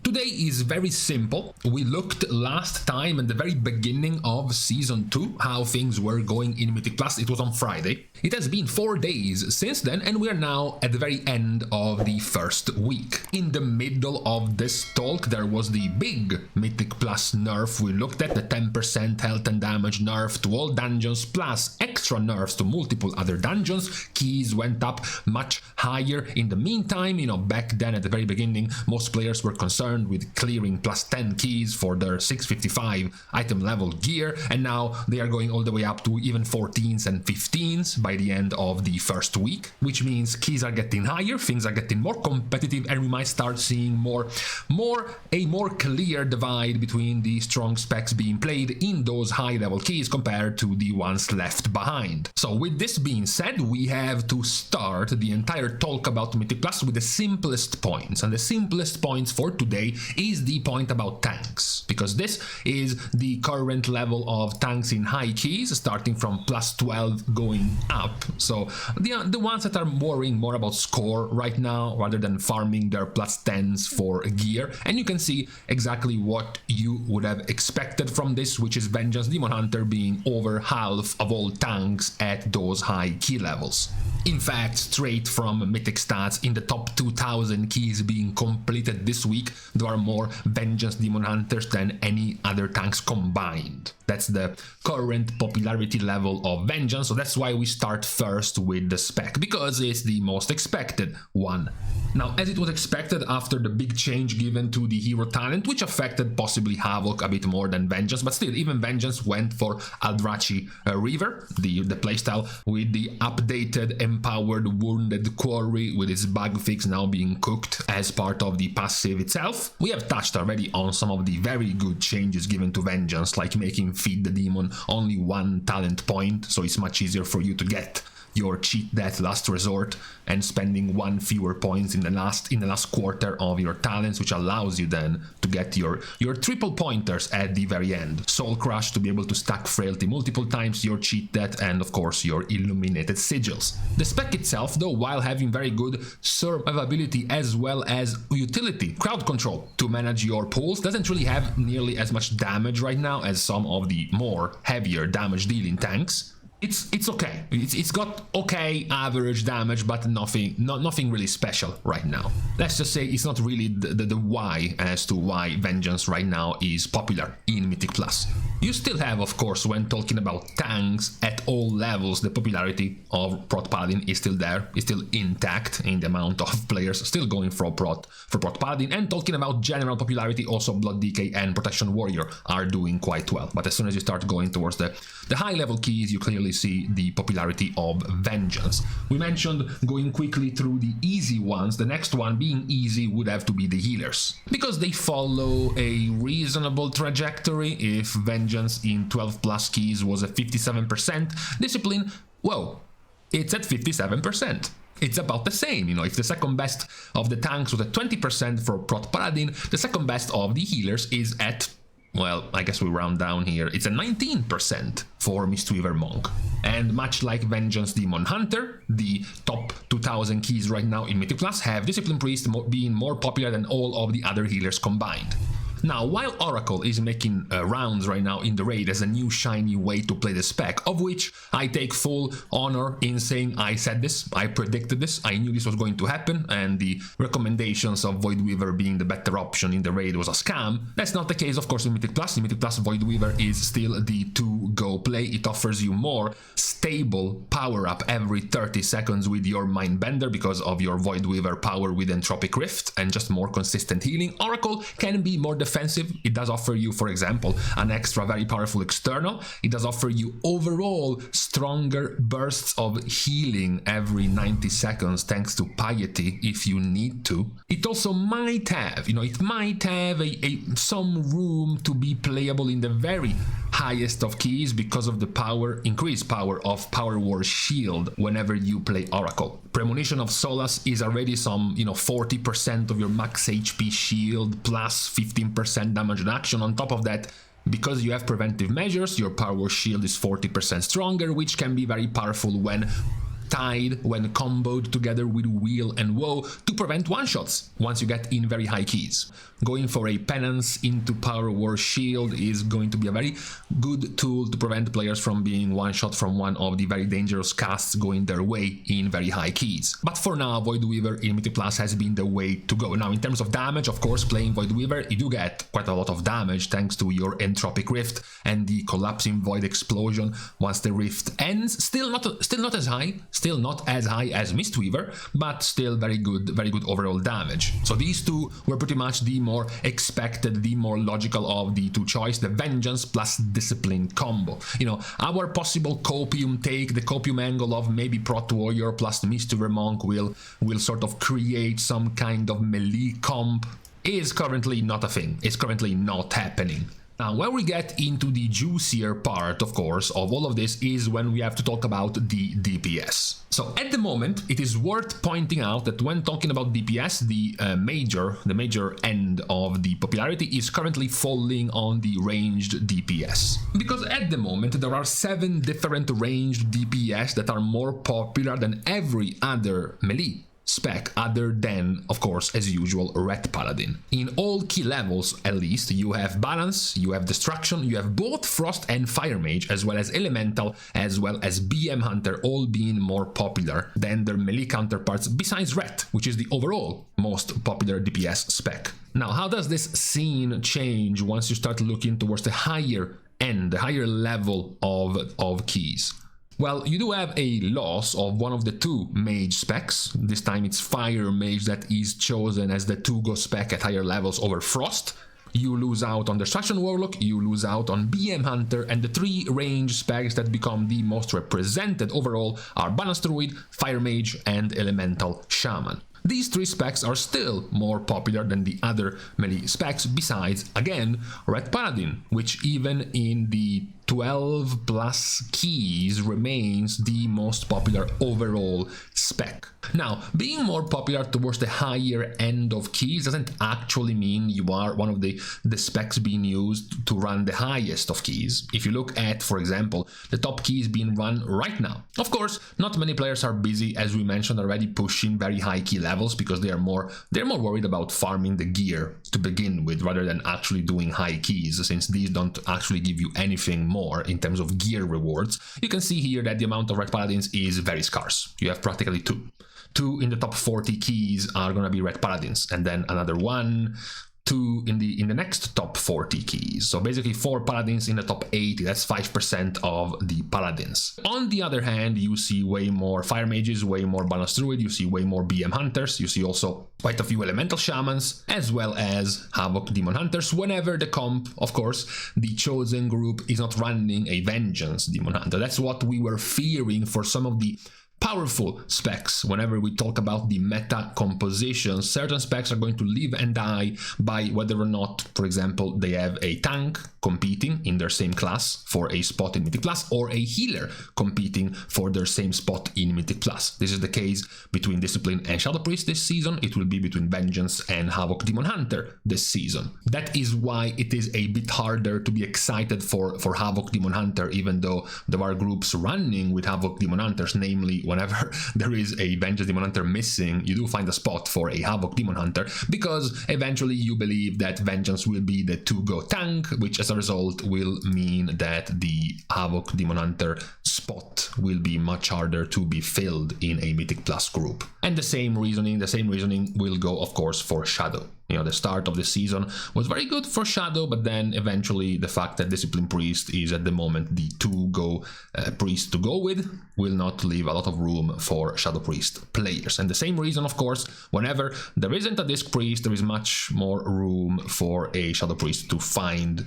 Today is very simple. We looked last time at the very beginning of Season 2, how things were going in Mythic Plus. It was on Friday. It has been 4 days since then, and we are now at the very end of the first week. In the middle of this talk, there was the big Mythic Plus nerf. We looked at the 10% health and damage nerf to all dungeons, plus extra nerfs to multiple other dungeons. Keys went up much higher. In the meantime, back then at the very beginning, most players were concerned with clearing plus 10 keys for their 655 item level gear, and now they are going all the way up to even 14s and 15s by the end of the first week, which means keys are getting higher, things are getting more competitive, and we might start seeing a more clear divide between the strong specs being played in those high level keys compared to the ones left behind. So with this being said, we have to start the entire talk about Mythic Plus with the simplest points, and the simplest points for today is the point about tanks, because this is the current level of tanks in high keys, starting from plus 12 going up. So the ones that are worrying more about score right now rather than farming their plus 10s for gear, and you can see exactly what you would have expected from this, which is Vengeance Demon Hunter being over half of all tanks at those high key levels. In fact, straight from Mythic stats, in the top 2000 keys being completed this week, there are more Vengeance Demon Hunters than any other tanks combined. That's the current popularity level of Vengeance, so that's why we start first with the Spec, because it's the most expected one. Now, as it was expected after the big change given to the hero talent, which affected possibly Havoc a bit more than Vengeance, but still, even Vengeance went for Aldrachi Reaver, the playstyle with the updated empowered Wounded Quarry with its bug fix now being cooked as part of the passive itself. We have touched already on some of the very good changes given to Vengeance, like making Feed the Demon only 1 talent point, so it's much easier for you to get your cheat death last resort, and spending 1 fewer points in the last quarter of your talents, which allows you then to get your triple pointers at the very end. Soul Crush to be able to stack Frailty multiple times, your cheat death, and of course your illuminated sigils. The spec itself, though, while having very good survivability as well as utility, crowd control to manage your pools, doesn't really have nearly as much damage right now as some of the more heavier damage dealing tanks. It's okay. It's got okay average damage, but nothing really special right now. Let's just say it's not really the why as to why Vengeance right now is popular in Mythic Plus. You still have, of course, when talking about tanks at all levels, the popularity of Prot Paladin is still there, is still intact in the amount of players still going for Prot Paladin, and talking about general popularity, also Blood DK and Protection Warrior are doing quite well. But as soon as you start going towards the high level keys, you clearly see the popularity of Vengeance. We mentioned going quickly through the easy ones. The next one being easy would have to be the healers, because they follow a reasonable trajectory. If Vengeance in 12 plus keys was at 57%, Discipline, well, it's at 57%. It's about the same, if the second best of the tanks was at 20% for Prot Paladin, the second best of the healers is at, well, I guess we round down here, it's a 19% for Mistweaver Monk. And much like Vengeance Demon Hunter, the top 2000 keys right now in Mythic Plus have Discipline Priest being more popular than all of the other healers combined. Now, while Oracle is making rounds right now in the raid as a new shiny way to play the spec, of which I take full honor in saying I said this, I predicted this, I knew this was going to happen, and the recommendations of Voidweaver being the better option in the raid was a scam. That's not the case, of course, in Mythic Plus. In Mythic Plus, Voidweaver is still the to-go play. It offers you more stable power-up every 30 seconds with your Mindbender because of your Voidweaver power with Entropic Rift, and just more consistent healing. Oracle can be more defensive. It does offer you, for example, an extra very powerful external. It does offer you overall stronger bursts of healing every 90 seconds thanks to Piety if you need to. It also might have, some room to be playable in the very highest of keys because of the increased power of Power War Shield whenever you play Oracle. Premonition of Solace is already some, 40% of your max HP shield plus 15% damage reduction. On top of that, because you have preventive measures, your Power War Shield is 40% stronger, which can be very powerful when Tide when comboed together with Wheel and Woe to prevent one-shots once you get in very high keys. Going for a Penance into Power War Shield is going to be a very good tool to prevent players from being one-shot from one of the very dangerous casts going their way in very high keys. But for now, Void Weaver in Mythic Plus has been the way to go. Now, in terms of damage, of course, playing Void Weaver, you do get quite a lot of damage thanks to your Entropic Rift and the collapsing Void Explosion once the Rift ends. Still not as high as Mistweaver, but still very good overall damage. So these two were pretty much the more expected, the more logical of the two choice, the Vengeance plus Discipline combo. You know, our possible Copium take, the Copium angle of maybe Prot Warrior plus Mistweaver Monk will sort of create some kind of melee comp, is currently not a thing. It's currently not happening. Now, when we get into the juicier part, of course, of all of this is when we have to talk about the DPS. So at the moment, it is worth pointing out that when talking about DPS, the major end of the popularity is currently falling on the ranged DPS. Because at the moment, there are 7 different ranged DPS that are more popular than every other melee spec other than, of course, as usual, Red Paladin. In all key levels, at least, you have Balance, you have Destruction, you have both Frost and Fire Mage, as well as Elemental, as well as BM Hunter, all being more popular than their melee counterparts besides Ret, which is the overall most popular DPS spec. Now, how does this scene change once you start looking towards the higher end, the higher level of keys? Well, you do have a loss of one of the 2 mage specs. This time it's Fire Mage that is chosen as the 2-go spec at higher levels over Frost. You lose out on Destruction Warlock, you lose out on BM Hunter, and the 3 range specs that become the most represented overall are Balance Druid, Fire Mage, and Elemental Shaman. These 3 specs are still more popular than the other melee specs besides, again, Red Paladin, which even in the 12 plus keys remains the most popular overall spec. Now, being more popular towards the higher end of keys doesn't actually mean you are one of the specs being used to run the highest of keys. If you look at, for example, the top keys being run right now. Of course, not many players are busy, as we mentioned already, pushing very high key levels because they're more worried about farming the gear to begin with rather than actually doing high keys, since these don't actually give you anything more in terms of gear rewards. You can see here that the amount of Red Paladins is very scarce. You have practically 2. 2 in the top 40 keys are gonna be Red Paladins, and then another 1, 2 in the next top 40 keys. So basically 4 Paladins in the top 80, that's 5% of the Paladins. On the other hand, you see way more Fire Mages, way more Balance Druid, you see way more BM Hunters, you see also quite a few Elemental Shamans, as well as Havoc Demon Hunters, whenever the comp, of course, the chosen group is not running a Vengeance Demon Hunter. That's what we were fearing for some of the powerful specs. Whenever we talk about the meta composition, certain specs are going to live and die by whether or not, for example, they have a tank competing in their same class for a spot in Mythic Plus, or a healer competing for their same spot in Mythic Plus. This is the case between Discipline and Shadow Priest this season. It will be between Vengeance and Havoc Demon Hunter this season. That is why it is a bit harder to be excited for Havoc Demon Hunter, even though there are groups running with Havoc Demon Hunters, namely whenever there is a Vengeance Demon Hunter missing, you do find a spot for a Havoc Demon Hunter, because eventually you believe that Vengeance will be the 2-go tank, which as a result will mean that the Havoc Demon Hunter spot will be much harder to be filled in a Mythic Plus group. And the same reasoning will go, of course, for Shadow. You know, the start of the season was very good for Shadow, but then eventually the fact that Discipline Priest is at the moment the 2-go priest to go with will not leave a lot of room for Shadow Priest players. And the same reason, of course, whenever there isn't a Disc Priest, there is much more room for a Shadow Priest to find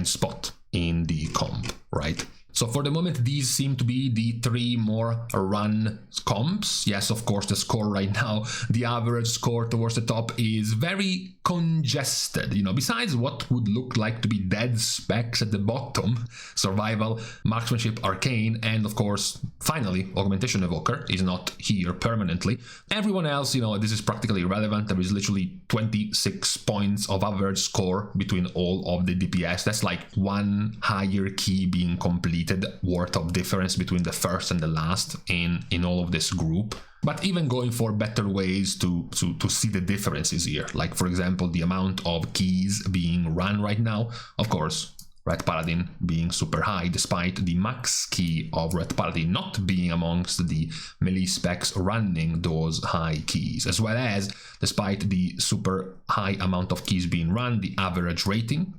spot in the comp, right? So for the moment, these seem to be the 3 more run comps. Yes, of course, the score right now, the average score towards the top is very congested. Besides what would look like to be dead specs at the bottom, survival, marksmanship, arcane, and of course, finally, augmentation evoker is not here permanently. Everyone else, this is practically irrelevant. There is literally 26 points of average score between all of the DPS. That's like one higher key being completed worth of difference between the first and the last in all of this group. But even going for better ways to see the differences here, like for example the amount of keys being run right now, of course Red Paladin being super high despite the max key of Red Paladin not being amongst the melee specs running those high keys, as well as despite the super high amount of keys being run, the average rating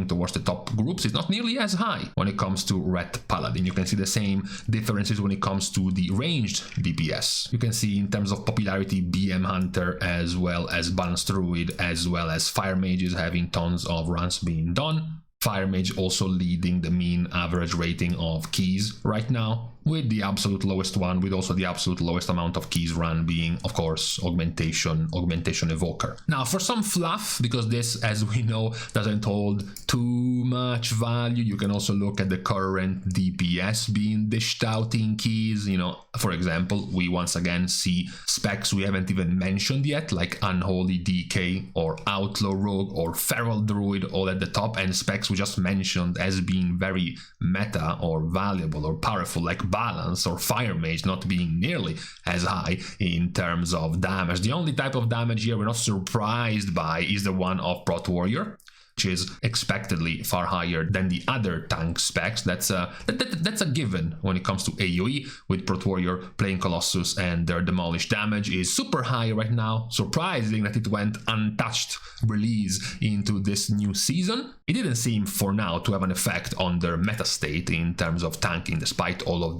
towards the top groups is not nearly as high when it comes to Red Paladin. You can see the same differences when it comes to the ranged DPS. You can see in terms of popularity, BM Hunter as well as Balanced Druid as well as Fire Mages having tons of runs being done. Fire Mage also leading the mean average rating of keys right now, with the absolute lowest one, with also the absolute lowest amount of keys run being, of course, Augmentation Evoker. Now, for some fluff, because this, as we know, doesn't hold too much value, you can also look at the current DPS being dished out in keys. For example, we once again see specs we haven't even mentioned yet, like Unholy DK or Outlaw Rogue or Feral Druid, all at the top, and specs we just mentioned as being very meta or valuable or powerful, like Balance or Fire Mage, not being nearly as high in terms of damage. The only type of damage here we're not surprised by is the one of Prot Warrior, which is expectedly far higher than the other tank specs. That's a given when it comes to AoE, with Prot Warrior playing Colossus, and their demolish damage is super high right now. Surprising that it went untouched release into this new season. It didn't seem for now to have an effect on their meta state in terms of tanking, despite all of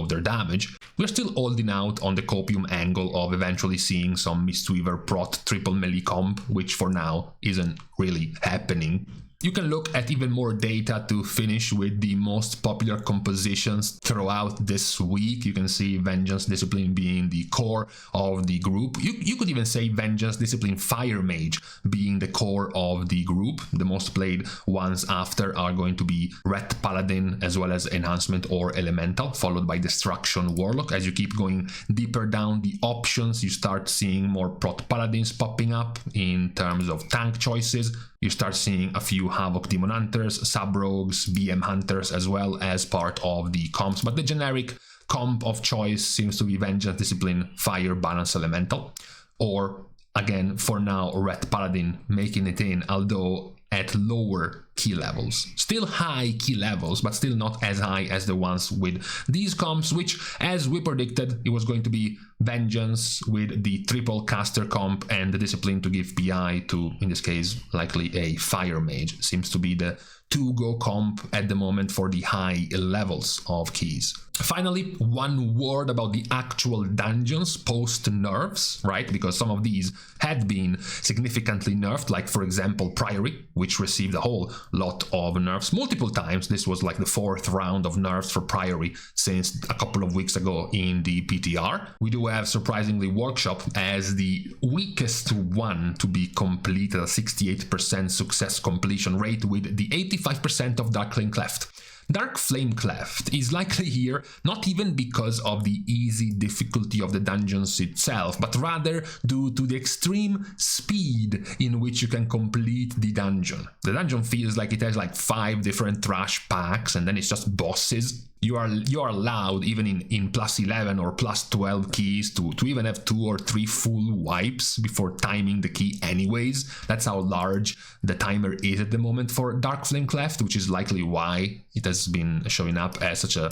their damage. We're still holding out on the Copium angle of eventually seeing some Mistweaver Prot triple melee comp, which for now isn't really happening. You can look at even more data to finish with the most popular compositions throughout this week. You can see Vengeance Discipline being the core of the group. You could even say Vengeance Discipline Fire Mage being the core of the group. The most played ones after are going to be Red Paladin as well as Enhancement or Elemental, followed by Destruction Warlock. As you keep going deeper down the options, you start seeing more Prot Paladins popping up in terms of tank choices. You start seeing a few Havoc Demon Hunters, Sub-Rogues, BM Hunters as well as part of the comps, but the generic comp of choice seems to be Vengeance Discipline, Fire, Balance, Elemental, or again, for now, Red Paladin making it in, although at lower key levels. Still high key levels, but still not as high as the ones with these comps, which, as we predicted, it was going to be Vengeance with the triple caster comp and the discipline to give PI to, in this case, likely a Fire Mage. Seems to be the to-go comp at the moment for the high levels of keys. Finally, one word about the actual dungeons post-nerfs, right? Because some of these had been significantly nerfed, like for example Priory, which received a whole lot of nerfs multiple times. This was like the 4th round of nerfs for Priory since a couple of weeks ago in the PTR. We do have, surprisingly, Workshop as the weakest one to be completed, a 68% success completion rate with the 85% of Dark Flame Cleft. Dark Flame Cleft is likely here not even because of the easy difficulty of the dungeons itself, but rather due to the extreme speed in which you can complete the dungeon. The dungeon feels like it has like 5 different trash packs and then it's just bosses. You are allowed, even in plus 11 or plus 12 keys, to even have 2 or 3 full wipes before timing the key anyways. That's how large the timer is at the moment for Dark Flame Cleft, which is likely why it has been showing up as such a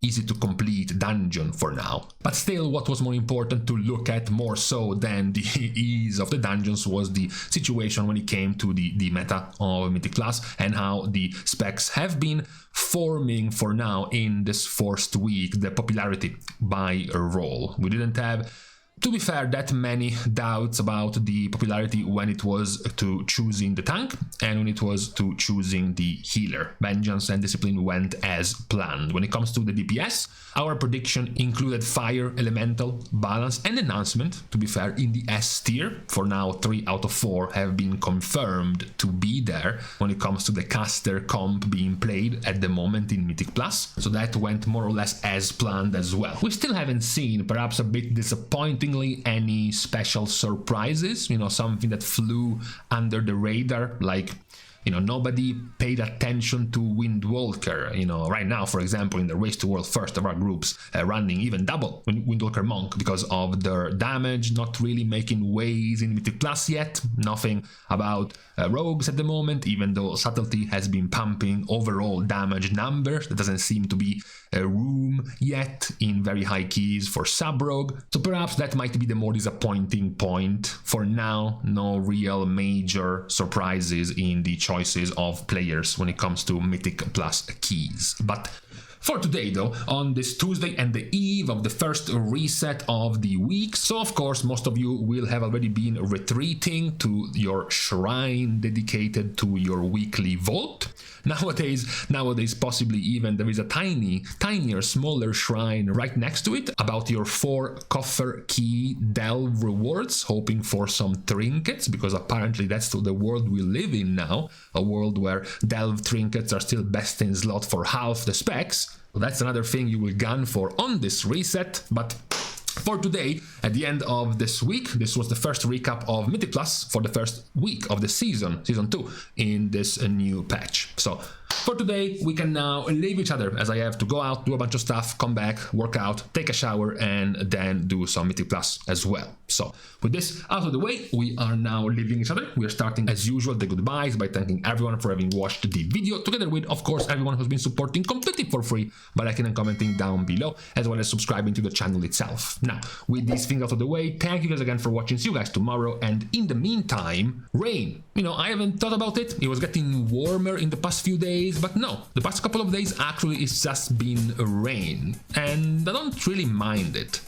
easy to complete dungeon for now. But still, what was more important to look at more so than the ease of the dungeons was the situation when it came to the meta of Mythic class and how the specs have been forming for now in this first week, the popularity by role. We didn't have To be fair, that many doubts about the popularity when it was to choosing the tank and when it was to choosing the healer. Vengeance and Discipline went as planned. When it comes to the DPS, our prediction included Fire, Elemental, Balance and Enhancement. To be fair, in the S tier, for now 3 out of 4 have been confirmed to be there when it comes to the caster comp being played at the moment in Mythic Plus. So that went more or less as planned as well. We still haven't seen, perhaps a bit disappointingly, any special surprises, something that flew under the radar, like nobody paid attention to Windwalker. Right now, for example, in the Race to World First of our groups, running even double Windwalker Monk because of their damage, not really making waves in Mythic Plus yet. Nothing about rogues at the moment, even though Subtlety has been pumping overall damage numbers. There doesn't seem to be a room yet in very high keys for sub-rogue. So perhaps that might be the more disappointing point. For now, no real major surprises in the choices of players when it comes to Mythic Plus keys. But for today though, on this Tuesday and the eve of the first reset of the week, so of course most of you will have already been retreating to your shrine dedicated to your weekly vault. Nowadays possibly even there is a tinier, smaller shrine right next to it about your 4 coffer key delve rewards, hoping for some trinkets, because apparently that's the world we live in now, a world where delve trinkets are still best in slot for half the specs. So that's another thing you will gun for on this reset. But for today, at the end of this week, this was the first recap of Mythic Plus for the first week of the season 2, in this new patch. So for today, we can now leave each other, as I have to go out, do a bunch of stuff, come back, work out, take a shower, and then do some Mythic Plus as well. So with this out of the way, we are now leaving each other. We are starting as usual the goodbyes by thanking everyone for having watched the video, together with, of course, everyone who's been supporting completely for free by liking and commenting down below, as well as subscribing to the channel itself. Now, with these things out of the way, thank you guys again for watching. See you guys tomorrow, and in the meantime, rain. I haven't thought about it. It was getting warmer in the past few days, but no, the past couple of days actually it's just been rain, and I don't really mind it.